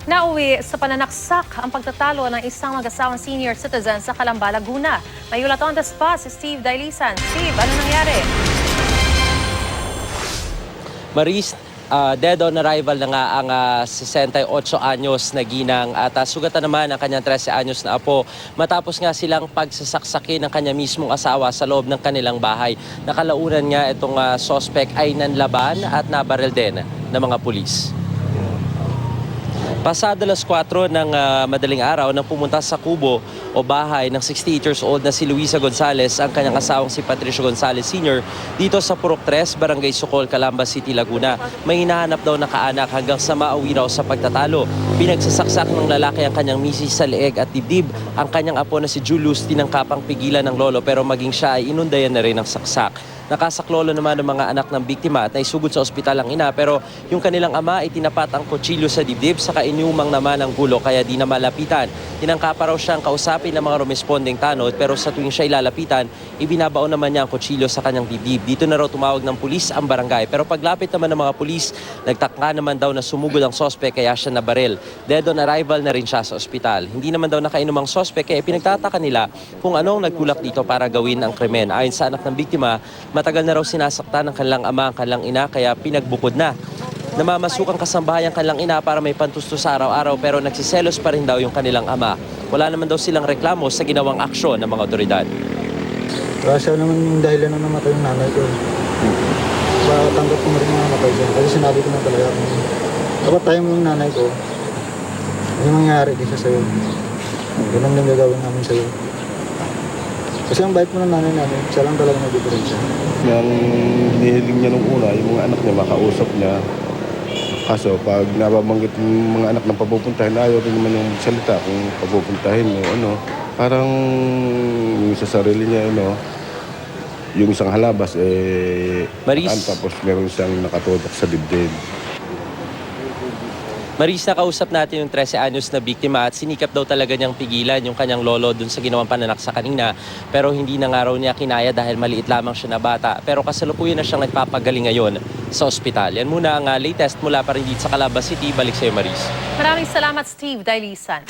Nauwi sa pananaksak ang pagtatalo ng isang mag-asawang senior citizen sa Calamba, Laguna. May ulat on the spot si Steve Dailisan. Steve, ano nangyari? Maris, dead on arrival na nga ang 68 anyos na ginang at sugatan naman ang kanyang 13 anyos na apo matapos nga silang pagsasaksakin ng kanya mismong asawa sa loob ng kanilang bahay. Nakalaunan nga itong suspect ay nanlaban at nabaril din ng mga pulis. Pasado alas 4 ng madaling araw nang pumunta sa kubo o bahay ng 68 years old na si Luisa Gonzales ang kanyang asawang si Patricio Gonzales Sr. dito sa Purok 3, Barangay Sukol, Calamba City, Laguna. May hinahanap daw na kaanak hanggang sa mauwi raw sa pagtatalo. Pinagsasaksak ng lalaki ang kanyang misis sa leeg at dibdib. Ang kanyang apo na si Julius tinangkapang pigilan ng lolo pero maging siya ay inundayan na rin ng saksak. Nakasaklolo naman ng mga anak ng biktima at naisugod sa ospital ang ina pero yung kanilang ama ay tinapat ang kutsilyo sa dibdib sa kainyumang naman ng gulo kaya di na malapitan. Tinangkapa raw siyang kausapin ng mga rumesponding tanod pero sa tuwing siya ilalapitan, ibinabaon naman niya ang kutsilyo sa kanyang dibdib. Dito na raw tumawag ng pulis ang barangay pero paglapit naman ng mga pulis, nagtakka naman daw na sumugod ang sospek kaya siya nabaril. Dead on arrival na rin siya sa ospital. Hindi naman daw nakainom ang sospek kaya pinagtataka nila kung anong nagtulak dito para gawin ang krimen. Ayon sa anak ng biktima, matagal na raw sinasaktan ng kanilang ama ang kanilang ina kaya pinagbukod na. Namamasukang kasambahay ang kanilang ina para may pantustos sa araw-araw pero nagsiselos pa rin daw yung kanilang ama. Wala naman daw silang reklamo sa ginawang aksyon ng mga otoridad. Siya naman yung dahilan na namatay yung nanay ko. Tanggap ko na rin yung namatay siya. Kasi sinabi ko na talaga kung dapat tayo mo yung nanay ko. Ano mangyayari di siya sa'yo. Ganun din gagawin namin sa'yo. Kasi ang bait mo ng nanay namin, siya lang talaga nag-diferensya. Yung hinihiling niya nung una, yung mga anak niya, makausap niya. Kaso pag nababanggit yung mga anak ng papupuntahin, ayaw rin naman yung salita kung papupuntahin o ano. Parang yung sa sarili niya, yung isang halabas, tapos meron siyang nakatutok sa dibdib. Maris, nakausap natin yung 13 anyos na biktima at sinikap daw talaga niyang pigilan yung kanyang lolo dun sa ginawang pananaksak kanina. Pero hindi na nga raw niya kinaya dahil maliit lamang siya na bata. Pero kasalukuyan na siyang nagpapagaling ngayon sa ospital. Yan muna ang latest mula pa rin dito sa Calamba City. Balik sa'yo, Maris. Maraming salamat, Steve Dailisan.